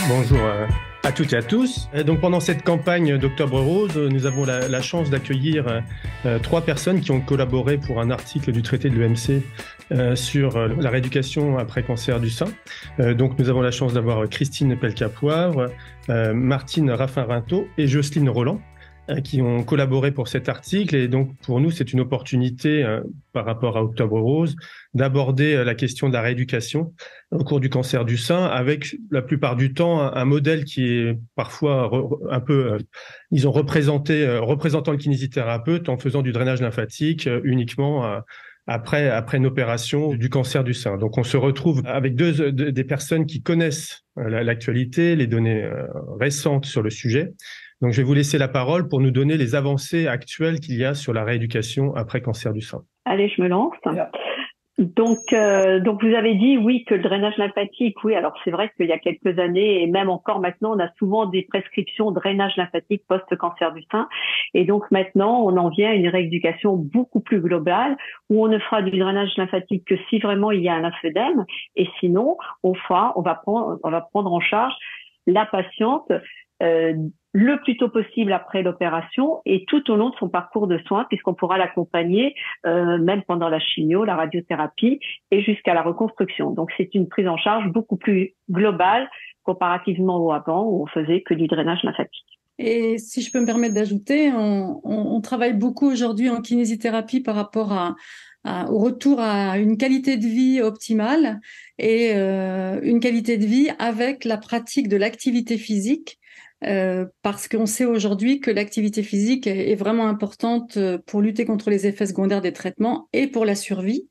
Bonjour à toutes et à tous. Donc pendant cette campagne d'Octobre Rose, nous avons la chance d'accueillir trois personnes qui ont collaboré pour un article du traité de l'EMC sur la rééducation après cancer du sein. Donc nous avons la chance d'avoir Christine Pelka-Poivre, Martine Raffin-Rintaud et Jocelyne Roland qui ont collaboré pour cet article. Et donc, pour nous, c'est une opportunité, par rapport à Octobre Rose, d'aborder la question de la rééducation au cours du cancer du sein, avec la plupart du temps un modèle qui est parfois un peu, disons, représentant le kinésithérapeute en faisant du drainage lymphatique uniquement après une opération du cancer du sein. Donc, on se retrouve avec des personnes qui connaissent l'actualité, les données récentes sur le sujet. Donc, je vais vous laisser la parole pour nous donner les avancées actuelles qu'il y a sur la rééducation après cancer du sein. Allez, je me lance. Donc vous avez dit oui que le drainage lymphatique, oui. Alors c'est vrai qu'il y a quelques années et même encore maintenant, on a souvent des prescriptions de drainage lymphatique post-cancer du sein. Et donc maintenant, on en vient à une rééducation beaucoup plus globale où on ne fera du drainage lymphatique que si vraiment il y a un lymphodème. Et sinon, on va prendre en charge la patiente le plus tôt possible après l'opération et tout au long de son parcours de soins, puisqu'on pourra l'accompagner même pendant la chimio, la radiothérapie et jusqu'à la reconstruction. Donc c'est une prise en charge beaucoup plus globale comparativement au avant où on faisait que du drainage lymphatique. Et si je peux me permettre d'ajouter, on travaille beaucoup aujourd'hui en kinésithérapie par rapport au retour à une qualité de vie optimale et une qualité de vie avec la pratique de l'activité physique. Parce qu'on sait aujourd'hui que l'activité physique est vraiment importante pour lutter contre les effets secondaires des traitements et pour la survie.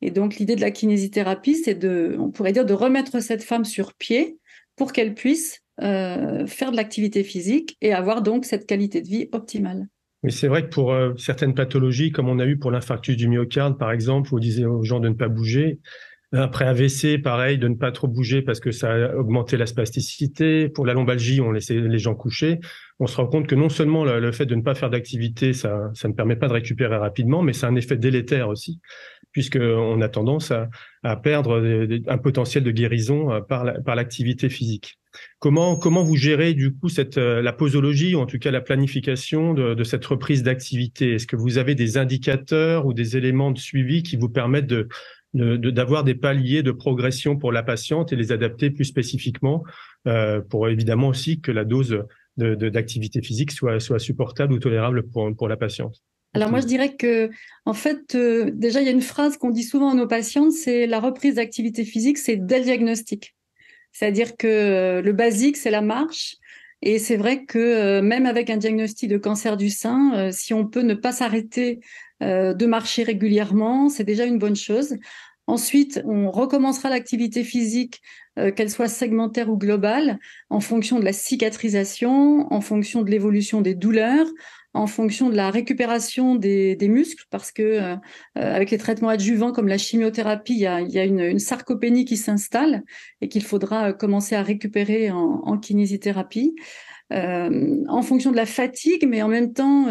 Et donc, l'idée de la kinésithérapie, c'est on pourrait dire, de remettre cette femme sur pied pour qu'elle puisse faire de l'activité physique et avoir donc cette qualité de vie optimale. Mais c'est vrai que pour certaines pathologies, comme on a eu pour l'infarctus du myocarde, par exemple, où on disait aux gens de ne pas bouger, après AVC, pareil, de ne pas trop bouger parce que ça a augmenté la spasticité. Pour la lombalgie, on laissait les gens coucher. On se rend compte que non seulement le fait de ne pas faire d'activité, ça ne permet pas de récupérer rapidement, mais c'est un effet délétère aussi, puisqu'on a tendance à perdre un potentiel de guérison par l'activité physique. Comment vous gérez du coup la posologie, ou en tout cas la planification de cette reprise d'activité? Est-ce que vous avez des indicateurs ou des éléments de suivi qui vous permettent d'avoir des paliers de progression pour la patiente et les adapter plus spécifiquement pour évidemment aussi que la dose d'activité physique soit supportable ou tolérable pour la patiente? Alors moi, je dirais que, en fait, déjà, il y a une phrase qu'on dit souvent à nos patientes, c'est la reprise d'activité physique, c'est dès le diagnostic. C'est-à-dire que le basique, c'est la marche. Et c'est vrai que même avec un diagnostic de cancer du sein, si on peut ne pas s'arrêter de marcher régulièrement, c'est déjà une bonne chose. Ensuite, on recommencera l'activité physique, qu'elle soit segmentaire ou globale, en fonction de la cicatrisation, en fonction de l'évolution des douleurs, en fonction de la récupération des muscles, parce que avec les traitements adjuvants comme la chimiothérapie, il y a une sarcopénie qui s'installe et qu'il faudra commencer à récupérer en kinésithérapie. En fonction de la fatigue, mais en même temps,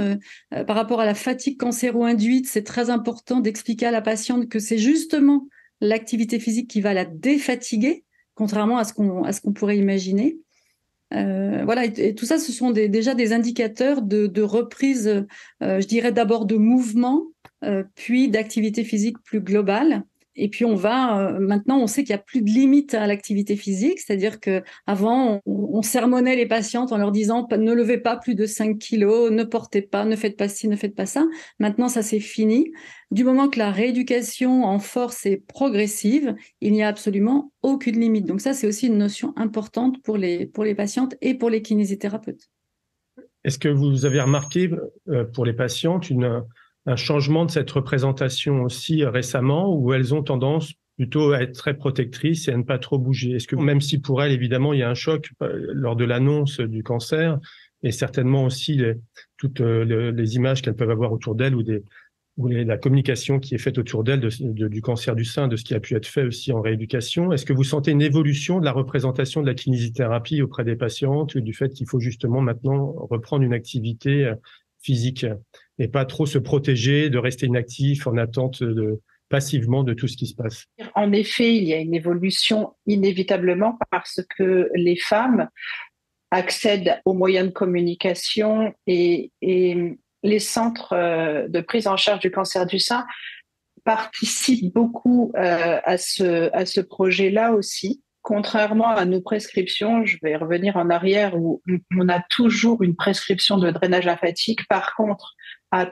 par rapport à la fatigue cancéro-induite, c'est très important d'expliquer à la patiente que c'est justement l'activité physique qui va la défatiguer, contrairement à ce qu'on pourrait imaginer. Voilà, et tout ça, ce sont déjà des indicateurs de reprise, je dirais d'abord de mouvement, puis d'activité physique plus globale. Et puis maintenant, on sait qu'il n'y a plus de limite à l'activité physique, c'est-à-dire qu'avant, on sermonnait les patientes en leur disant ne levez pas plus de 5 kilos, ne portez pas, ne faites pas ci, ne faites pas ça. Maintenant, ça c'est fini. Du moment que la rééducation en force est progressive, il n'y a absolument aucune limite. Donc ça, c'est aussi une notion importante pour les patientes et pour les kinésithérapeutes. Est-ce que vous avez remarqué pour les patientes un changement de cette représentation aussi récemment, où elles ont tendance plutôt à être très protectrices et à ne pas trop bouger? Est-ce que même si pour elles, évidemment, il y a un choc lors de l'annonce du cancer, et certainement aussi toutes les images qu'elles peuvent avoir autour d'elles ou la communication qui est faite autour d'elles du cancer du sein, de ce qui a pu être fait aussi en rééducation, est-ce que vous sentez une évolution de la représentation de la kinésithérapie auprès des patientes, ou du fait qu'il faut justement maintenant reprendre une activité physique et pas trop se protéger, de rester inactif en attente passivement de tout ce qui se passe. En effet, il y a une évolution inévitablement parce que les femmes accèdent aux moyens de communication et les centres de prise en charge du cancer du sein participent beaucoup à ce projet-là aussi. Contrairement à nos prescriptions, je vais revenir en arrière où on a toujours une prescription de drainage lymphatique. Par contre, à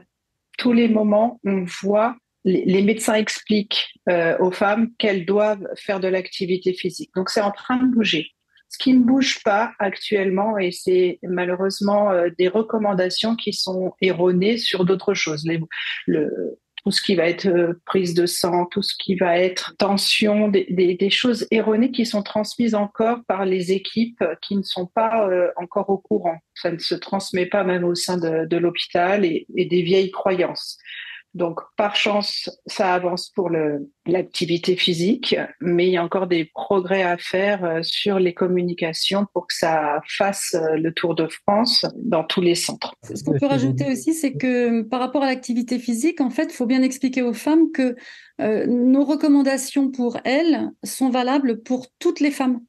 tous les moments, on voit les médecins expliquent aux femmes qu'elles doivent faire de l'activité physique. Donc, c'est en train de bouger. Ce qui ne bouge pas actuellement, et c'est malheureusement des recommandations qui sont erronées sur d'autres choses. Tout ce qui va être prise de sang, tout ce qui va être tension, des choses erronées qui sont transmises encore par les équipes qui ne sont pas encore au courant. Ça ne se transmet pas même au sein de l'hôpital et des vieilles croyances. Donc, par chance, ça avance pour l'activité physique, mais il y a encore des progrès à faire sur les communications pour que ça fasse le tour de France dans tous les centres. Ce qu'on peut rajouter aussi, c'est que par rapport à l'activité physique, en fait, il faut bien expliquer aux femmes que nos recommandations pour elles sont valables pour toutes les femmes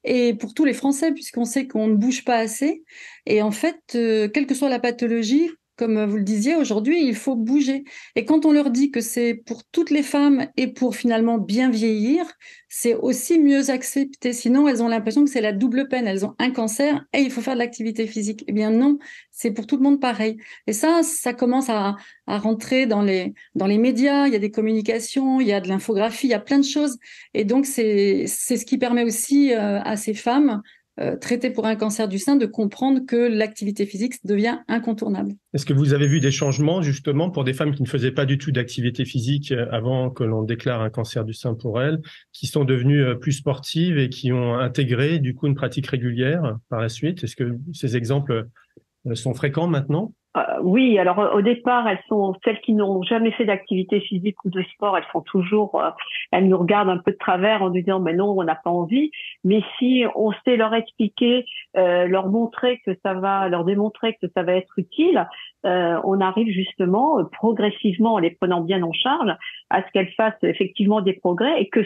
et pour tous les Français, puisqu'on sait qu'on ne bouge pas assez. Et en fait, quelle que soit la pathologie, comme vous le disiez, aujourd'hui, il faut bouger. Et quand on leur dit que c'est pour toutes les femmes et pour finalement bien vieillir, c'est aussi mieux accepté. Sinon, elles ont l'impression que c'est la double peine. Elles ont un cancer et il faut faire de l'activité physique. Eh bien non, c'est pour tout le monde pareil. Et ça commence à rentrer dans les médias. Il y a des communications, il y a de l'infographie, il y a plein de choses. Et donc, c'est ce qui permet aussi à ces femmes traitées pour un cancer du sein de comprendre que l'activité physique devient incontournable. Est-ce que vous avez vu des changements justement pour des femmes qui ne faisaient pas du tout d'activité physique avant que l'on déclare un cancer du sein pour elles, qui sont devenues plus sportives et qui ont intégré du coup une pratique régulière par la suite? Est-ce que ces exemples sont fréquents maintenant? Oui, alors au départ, celles qui n'ont jamais fait d'activité physique ou de sport, elles sont toujours, elles nous regardent un peu de travers en nous disant mais non, on n'a pas envie. Mais si on sait leur expliquer, leur démontrer que ça va être utile, on arrive justement progressivement en les prenant bien en charge à ce qu'elles fassent effectivement des progrès et que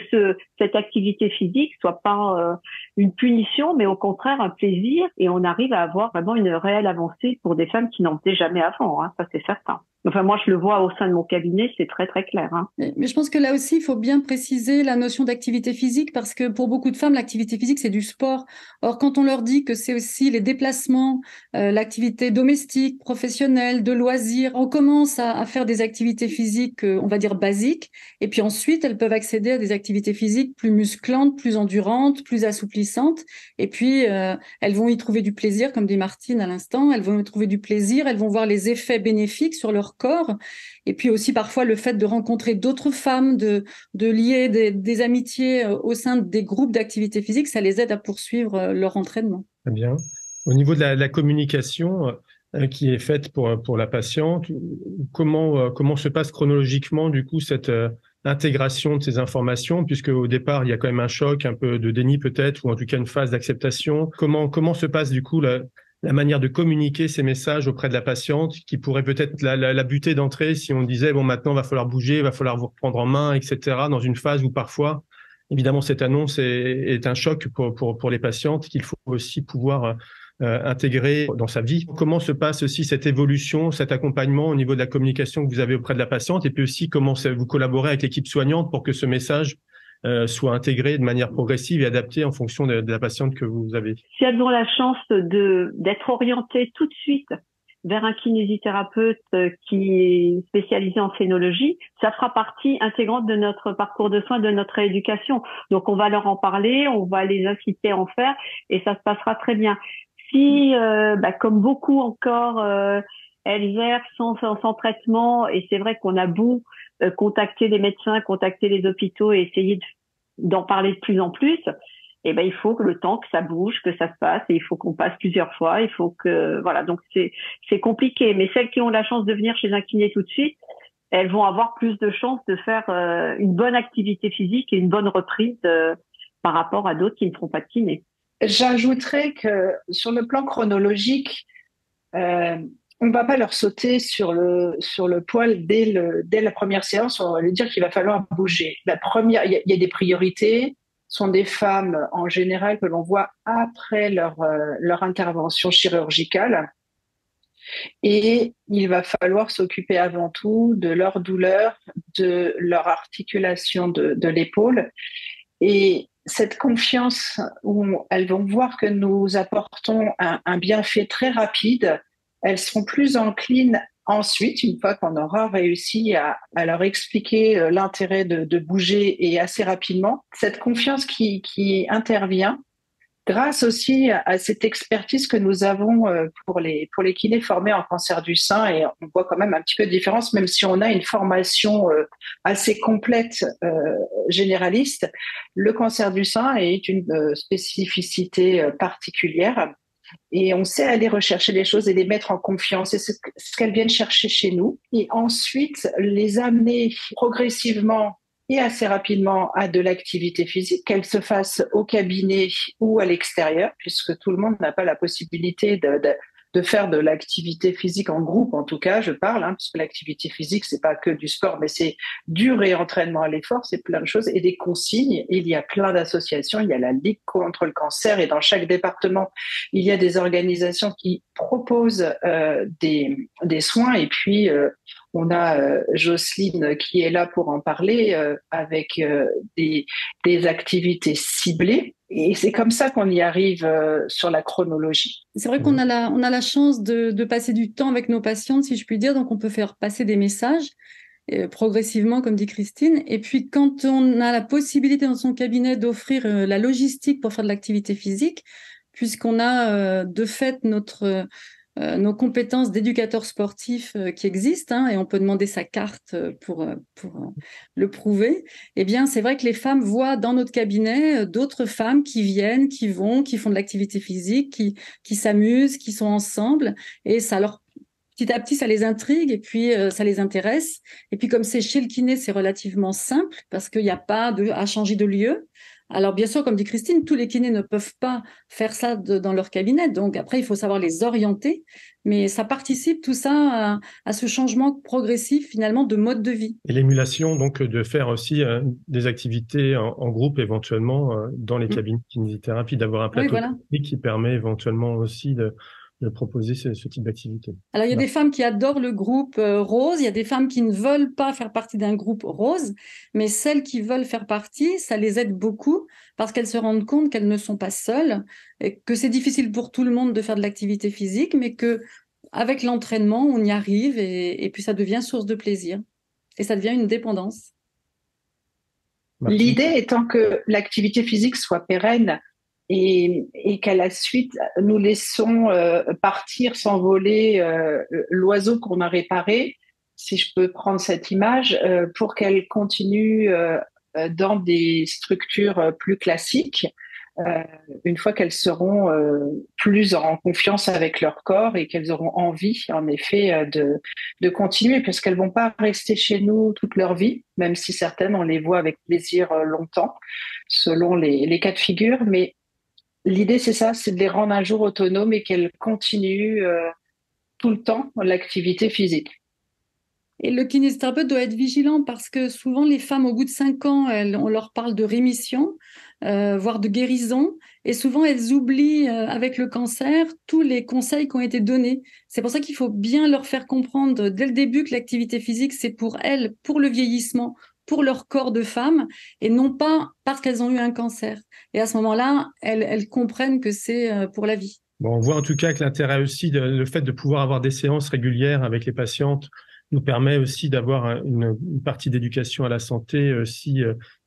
cette activité physique soit pas une punition, mais au contraire un plaisir, et on arrive à avoir vraiment une réelle avancée pour des femmes qui n'en faisaient jamais avant, hein, ça c'est certain. Enfin, moi, je le vois au sein de mon cabinet, c'est très, très clair. Hein. Mais je pense que là aussi, il faut bien préciser la notion d'activité physique parce que pour beaucoup de femmes, l'activité physique, c'est du sport. Or, quand on leur dit que c'est aussi les déplacements, l'activité domestique, professionnelle, de loisirs, on commence à faire des activités physiques, on va dire basiques. Et puis ensuite, elles peuvent accéder à des activités physiques plus musclantes, plus endurantes, plus assouplissantes. Et puis, elles vont y trouver du plaisir, comme dit Martine à l'instant. Elles vont y trouver du plaisir, elles vont voir les effets bénéfiques sur leur corps, et puis aussi parfois le fait de rencontrer d'autres femmes, de lier des amitiés au sein des groupes d'activité physique, ça les aide à poursuivre leur entraînement. Très bien. Au niveau de la communication qui est faite pour la patiente, comment se passe chronologiquement du coup cette intégration de ces informations, puisque au départ il y a quand même un choc, un peu de déni peut-être, ou en tout cas une phase d'acceptation. Comment se passe du coup la manière de communiquer ces messages auprès de la patiente qui pourrait peut-être la buter d'entrée si on disait bon maintenant va falloir bouger, va falloir vous reprendre en main, etc. dans une phase où parfois évidemment cette annonce est un choc pour les patientes qu'il faut aussi pouvoir intégrer dans sa vie. Comment se passe aussi cette évolution, cet accompagnement au niveau de la communication que vous avez auprès de la patiente, et puis aussi comment vous collaborez avec l'équipe soignante pour que ce message soit intégré de manière progressive et adaptée en fonction de la patiente que vous avez. Si elles ont la chance d'être orientées tout de suite vers un kinésithérapeute qui est spécialisé en phénologie, ça fera partie intégrante de notre parcours de soins, de notre rééducation. Donc on va leur en parler, on va les inciter à en faire et ça se passera très bien. Si, comme beaucoup encore, elles errent sans traitement, et c'est vrai qu'on a beau contacter les médecins, contacter les hôpitaux et essayer d'en parler de plus en plus, il faut que le temps que ça bouge, que ça se passe, et il faut qu'on passe plusieurs fois, il faut que, voilà, donc c'est compliqué. Mais celles qui ont la chance de venir chez un kiné tout de suite, elles vont avoir plus de chances de faire une bonne activité physique et une bonne reprise par rapport à d'autres qui ne feront pas de kiné. J'ajouterais que sur le plan chronologique, on va pas leur sauter sur le poil dès la première séance. On va leur dire qu'il va falloir bouger. La première, il y a des priorités. Ce sont des femmes en général que l'on voit après leur intervention chirurgicale. Et il va falloir s'occuper avant tout de leur douleur, de leur articulation de l'épaule. Et cette confiance où elles vont voir que nous apportons un bienfait très rapide, elles seront plus enclines ensuite, une fois qu'on aura réussi à leur expliquer l'intérêt de bouger et assez rapidement. Cette confiance qui intervient grâce aussi à cette expertise que nous avons pour les kinés formés en cancer du sein, et on voit quand même un petit peu de différence, même si on a une formation assez complète généraliste, le cancer du sein est une spécificité particulière. Et on sait aller rechercher les choses et les mettre en confiance. Et c'est ce qu'elles viennent chercher chez nous. Et ensuite, les amener progressivement et assez rapidement à de l'activité physique, qu'elle se fasse au cabinet ou à l'extérieur, puisque tout le monde n'a pas la possibilité de faire de l'activité physique en groupe, en tout cas, je parle, puisque l'activité physique, c'est pas que du sport, mais c'est du réentraînement à l'effort, c'est plein de choses et des consignes. Il y a plein d'associations, il y a la Ligue contre le cancer et dans chaque département, il y a des organisations qui proposent des soins et puis on a Jocelyne qui est là pour en parler avec des activités ciblées. Et c'est comme ça qu'on y arrive sur la chronologie. C'est vrai qu'on a la chance de passer du temps avec nos patientes, si je puis dire, donc on peut faire passer des messages progressivement, comme dit Christine. Et puis quand on a la possibilité dans son cabinet d'offrir la logistique pour faire de l'activité physique, puisqu'on a de fait nos compétences d'éducateur sportif qui existent, et on peut demander sa carte pour le prouver, eh bien, c'est vrai que les femmes voient dans notre cabinet d'autres femmes qui viennent, qui vont, qui font de l'activité physique, qui s'amusent, qui sont ensemble, et ça leur petit à petit, ça les intrigue et puis ça les intéresse. Et puis comme c'est chez le kiné, c'est relativement simple parce qu'il n'y a pas à changer de lieu. Alors bien sûr, comme dit Christine, tous les kinés ne peuvent pas faire ça dans leur cabinet. Donc après, il faut savoir les orienter. Mais ça participe tout ça à ce changement progressif finalement de mode de vie. Et l'émulation, donc de faire aussi des activités en groupe éventuellement dans les cabinets de kinésithérapie, d'avoir un plateau qui permet éventuellement aussi de proposer ce type d'activité. Alors, il y a des femmes qui adorent le groupe rose, il y a des femmes qui ne veulent pas faire partie d'un groupe rose, mais celles qui veulent faire partie, ça les aide beaucoup parce qu'elles se rendent compte qu'elles ne sont pas seules, et que c'est difficile pour tout le monde de faire de l'activité physique, mais que avec l'entraînement, on y arrive et puis ça devient source de plaisir et ça devient une dépendance. L'idée étant que l'activité physique soit pérenne, et qu'à la suite, nous laissons partir, s'envoler l'oiseau qu'on a réparé, si je peux prendre cette image, pour qu'elle continue dans des structures plus classiques, une fois qu'elles seront plus en confiance avec leur corps et qu'elles auront envie, en effet, de continuer, parce qu'elles vont pas rester chez nous toute leur vie, même si certaines, on les voit avec plaisir longtemps, selon les cas de figure, mais l'idée, c'est ça, c'est de les rendre un jour autonomes et qu'elles continuent tout le temps l'activité physique. Et le kinésithérapeute doit être vigilant parce que souvent, les femmes, au bout de 5 ans, on leur parle de rémission, voire de guérison. Et souvent, elles oublient, avec le cancer, tous les conseils qui ont été donnés. C'est pour ça qu'il faut bien leur faire comprendre dès le début que l'activité physique, c'est pour elles, pour le vieillissement, pour leur corps de femme et non pas parce qu'elles ont eu un cancer. Et à ce moment-là, elles comprennent que c'est pour la vie. Bon, on voit en tout cas que l'intérêt aussi, le fait de pouvoir avoir des séances régulières avec les patientes nous permet aussi d'avoir une partie d'éducation à la santé aussi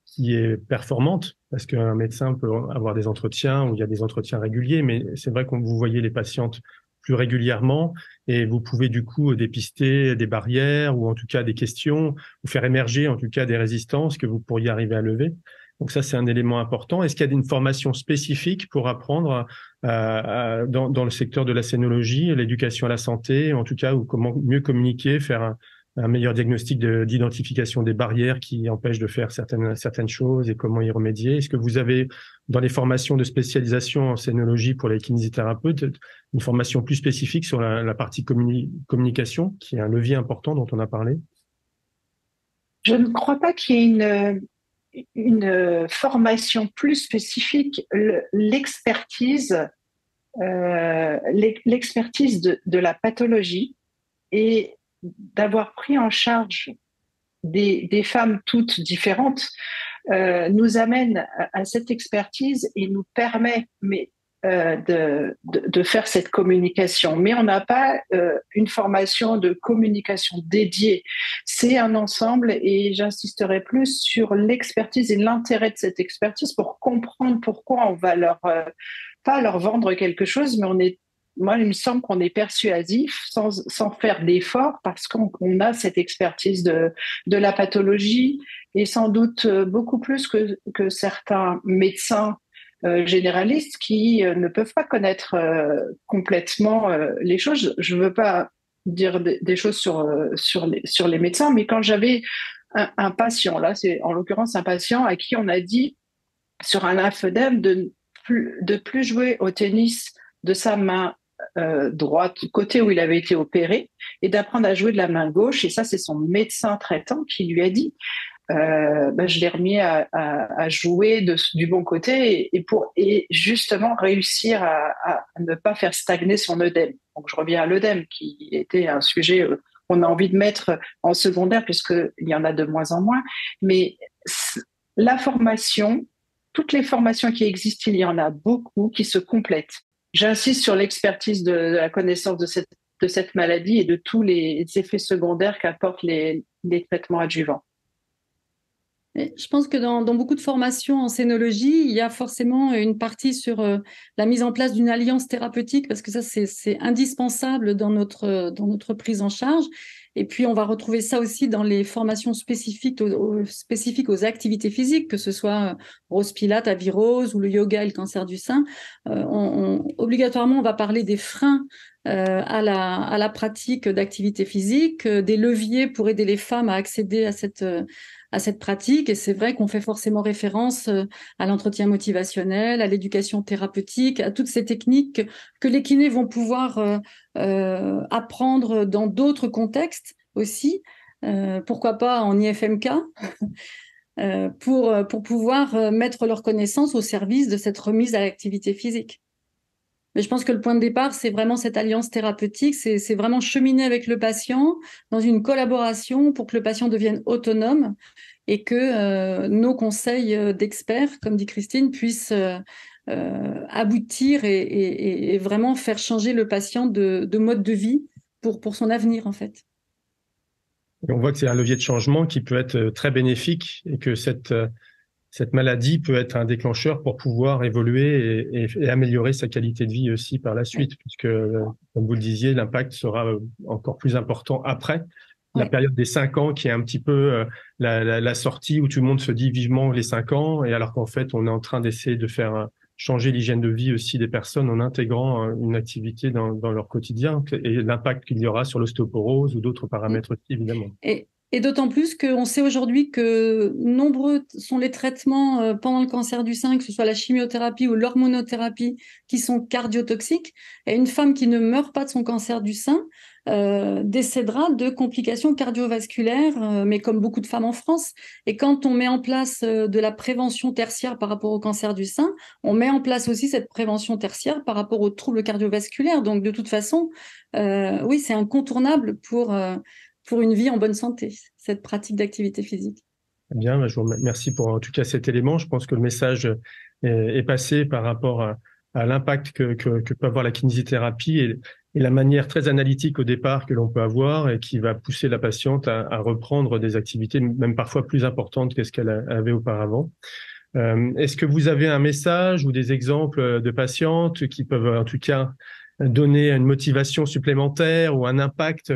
qui est performante, parce qu'un médecin peut avoir des entretiens où il y a des entretiens réguliers, mais c'est vrai que vous voyez les patientes plus régulièrement et vous pouvez du coup dépister des barrières ou en tout cas des questions ou faire émerger en tout cas des résistances que vous pourriez arriver à lever. Donc ça, c'est un élément important. Est-ce qu'il y a une formation spécifique pour apprendre dans le secteur de la scénologie, l'éducation à la santé, en tout cas, ou comment mieux communiquer, faire un meilleur diagnostic d'identification des barrières qui empêchent de faire certaines choses et comment y remédier? Est-ce que vous avez, dans les formations de spécialisation en scénologie pour les kinésithérapeutes, une formation plus spécifique sur la partie communication, qui est un levier important dont on a parlé? Je ne crois pas qu'il y ait une formation plus spécifique. L'expertise de la pathologie et d'avoir pris en charge des femmes toutes différentes nous amène à cette expertise et nous permet de faire cette communication. Mais on n'a pas une formation de communication dédiée. C'est un ensemble et j'insisterai plus sur l'expertise et l'intérêt de cette expertise pour comprendre pourquoi on va pas leur vendre quelque chose, mais moi, il me semble qu'on est persuasif sans faire d'effort parce qu'on a cette expertise de la pathologie et sans doute beaucoup plus que certains médecins généralistes qui ne peuvent pas connaître complètement les choses. Je ne veux pas dire des choses sur les médecins, mais quand j'avais un patient, là, c'est en l'occurrence un patient à qui on a dit sur un lymphœdème de plus jouer au tennis de sa main droite, du côté où il avait été opéré, et d'apprendre à jouer de la main gauche. Et ça, c'est son médecin traitant qui lui a dit je l'ai remis à jouer du bon côté et justement réussir à ne pas faire stagner son œdème. Donc je reviens à l'œdème qui était un sujet qu'on a envie de mettre en secondaire puisqu'il y en a de moins en moins. Mais la formation, toutes les formations qui existent, il y en a beaucoup qui se complètent. J'insiste sur l'expertise de la connaissance de cette maladie et de tous les effets secondaires qu'apportent les traitements adjuvants. Je pense que dans beaucoup de formations en scénologie, il y a forcément une partie sur la mise en place d'une alliance thérapeutique, parce que ça, c'est indispensable dans notre prise en charge. Et puis, on va retrouver ça aussi dans les formations spécifiques aux activités physiques, que ce soit Rose Pilates, Avirose ou le yoga et le cancer du sein. Obligatoirement, on va parler des freins à la pratique d'activité physique, des leviers pour aider les femmes à accéder à cette pratique. Et c'est vrai qu'on fait forcément référence à l'entretien motivationnel, à l'éducation thérapeutique, à toutes ces techniques que les kinés vont pouvoir apprendre dans d'autres contextes aussi, pourquoi pas en IFMK, pour pouvoir mettre leurs connaissances au service de cette remise à l'activité physique. Mais je pense que le point de départ, c'est vraiment cette alliance thérapeutique, c'est vraiment cheminer avec le patient dans une collaboration pour que le patient devienne autonome et que nos conseils d'experts, comme dit Christine, puissent aboutir et vraiment faire changer le patient de mode de vie pour son avenir, en fait. Et on voit que c'est un levier de changement qui peut être très bénéfique et que cette maladie peut être un déclencheur pour pouvoir évoluer et améliorer sa qualité de vie aussi par la suite, puisque, comme vous le disiez, l'impact sera encore plus important après la période des 5 ans, qui est un petit peu la sortie où tout le monde se dit vivement les 5 ans, et alors qu'en fait, on est en train d'essayer de faire changer l'hygiène de vie aussi des personnes en intégrant une activité dans leur quotidien, et l'impact qu'il y aura sur l'ostéoporose ou d'autres paramètres aussi, évidemment. Et d'autant plus qu'on sait aujourd'hui que nombreux sont les traitements pendant le cancer du sein, que ce soit la chimiothérapie ou l'hormonothérapie, qui sont cardiotoxiques. Et une femme qui ne meurt pas de son cancer du sein décédera de complications cardiovasculaires, mais comme beaucoup de femmes en France. Et quand on met en place de la prévention tertiaire par rapport au cancer du sein, on met en place aussi cette prévention tertiaire par rapport aux troubles cardiovasculaires. Donc de toute façon, oui, c'est incontournable pour une vie en bonne santé, cette pratique d'activité physique. Bien, je vous remercie pour en tout cas cet élément. Je pense que le message est passé par rapport à l'impact que peut avoir la kinésithérapie et la manière très analytique au départ que l'on peut avoir et qui va pousser la patiente à reprendre des activités même parfois plus importantes que ce qu'elle avait auparavant. Est-ce que vous avez un message ou des exemples de patientes qui peuvent en tout cas donner une motivation supplémentaire ou un impact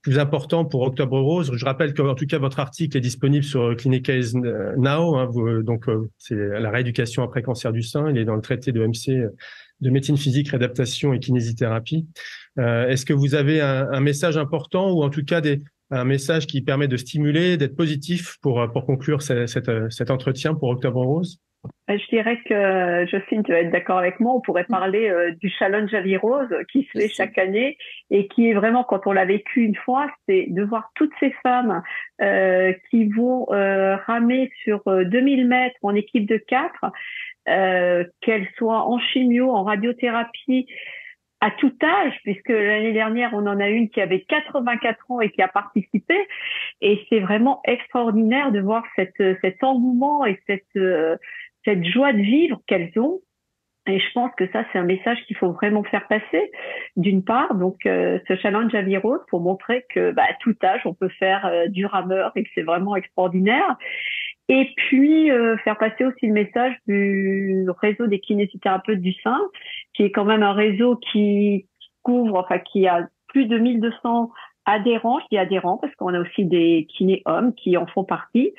plus important pour Octobre Rose? Je rappelle qu'en tout cas, votre article est disponible sur Clinicase Now. Donc, c'est la rééducation après cancer du sein. Il est dans le traité de MC de médecine physique, réadaptation et kinésithérapie. Est-ce que vous avez un message important ou en tout cas un message qui permet de stimuler, d'être positif pour conclure cet entretien pour Octobre Rose? Je dirais que, Jocelyne, tu vas être d'accord avec moi, on pourrait parler du challenge à vie rose qui se fait chaque année et qui est vraiment, quand on l'a vécu une fois, c'est de voir toutes ces femmes qui vont ramer sur 2000 mètres en équipe de 4, qu'elles soient en chimio, en radiothérapie, à tout âge, puisque l'année dernière, on en a une qui avait 84 ans et qui a participé. Et c'est vraiment extraordinaire de voir cet engouement et cette joie de vivre qu'elles ont. Et je pense que ça, c'est un message qu'il faut vraiment faire passer, d'une part. Donc, ce challenge à vie rose pour montrer que, à tout âge, on peut faire du rameur et que c'est vraiment extraordinaire. Et puis, faire passer aussi le message du réseau des kinésithérapeutes du sein, qui est quand même un réseau qui a plus de 1200 adhérents. Je dis adhérents parce qu'on a aussi des kinés hommes qui en font partie.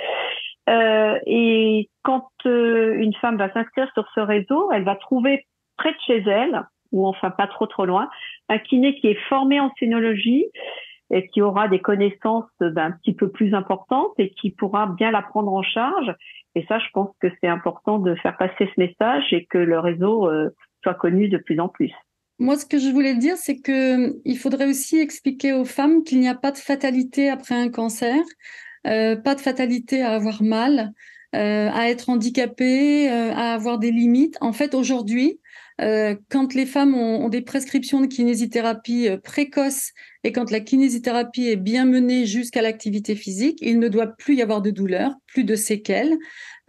Et quand une femme va s'inscrire sur ce réseau, elle va trouver près de chez elle, ou enfin pas trop loin, un kiné qui est formé en sénologie et qui aura des connaissances un petit peu plus importantes et qui pourra bien la prendre en charge. Et ça, je pense que c'est important de faire passer ce message et que le réseau soit connu de plus en plus. Moi, ce que je voulais dire, c'est qu'il faudrait aussi expliquer aux femmes qu'il n'y a pas de fatalité après un cancer, pas de fatalité à avoir mal, à être handicapée, à avoir des limites. En fait, aujourd'hui, quand les femmes ont des prescriptions de kinésithérapie précoces et quand la kinésithérapie est bien menée jusqu'à l'activité physique, il ne doit plus y avoir de douleur, plus de séquelles.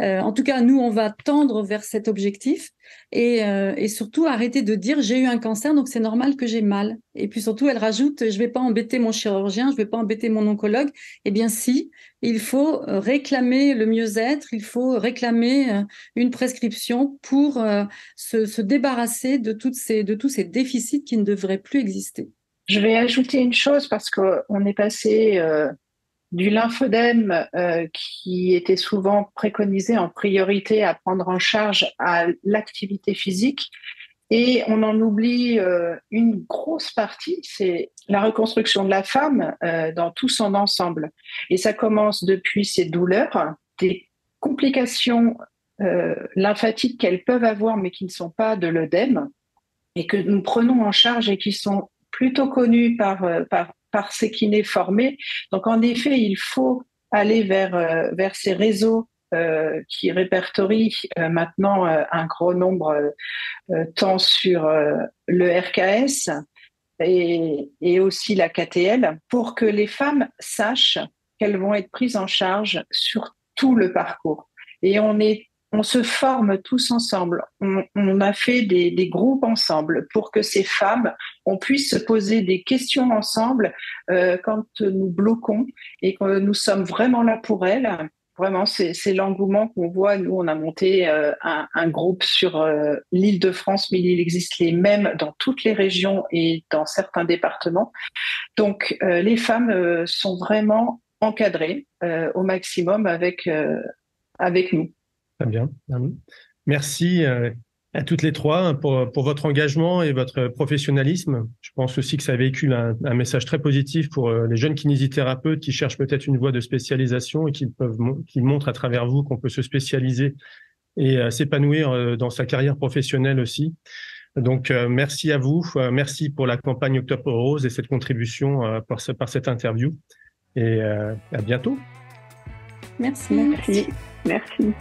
En tout cas, nous, on va tendre vers cet objectif et surtout arrêter de dire j'ai eu un cancer, donc c'est normal que j'ai mal. Et puis surtout, elle rajoute je vais pas embêter mon chirurgien, je vais pas embêter mon oncologue. Eh bien si, il faut réclamer le mieux-être, il faut réclamer une prescription pour se débarrasser de tous ces déficits qui ne devraient plus exister. Je vais ajouter une chose parce qu'on est passé du lymphodème qui était souvent préconisé en priorité à prendre en charge à l'activité physique et on en oublie une grosse partie, c'est la reconstruction de la femme dans tout son ensemble. Et ça commence depuis ces douleurs, des complications lymphatiques qu'elles peuvent avoir mais qui ne sont pas de l'œdème et que nous prenons en charge et qui sont plutôt connus par ces kinés formés. Donc, en effet, il faut aller vers ces réseaux qui répertorient maintenant un gros nombre tant sur le RKS et aussi la KTL pour que les femmes sachent qu'elles vont être prises en charge sur tout le parcours. Et on se forme tous ensemble. On a fait des groupes ensemble pour que ces femmes, on puisse se poser des questions ensemble quand nous bloquons et que nous sommes vraiment là pour elles. Vraiment, c'est l'engouement qu'on voit. Nous, on a monté un groupe sur l'Île-de-France, mais il existe les mêmes dans toutes les régions et dans certains départements. Donc, les femmes sont vraiment encadrées au maximum avec nous. Très bien. Merci à toutes les trois pour votre engagement et votre professionnalisme. Je pense aussi que ça véhicule un message très positif pour les jeunes kinésithérapeutes qui cherchent peut-être une voie de spécialisation et qui montrent à travers vous qu'on peut se spécialiser et s'épanouir dans sa carrière professionnelle aussi. Donc, merci à vous. Merci pour la campagne Octobre Rose et cette contribution par cette interview. Et à bientôt. Merci. Merci.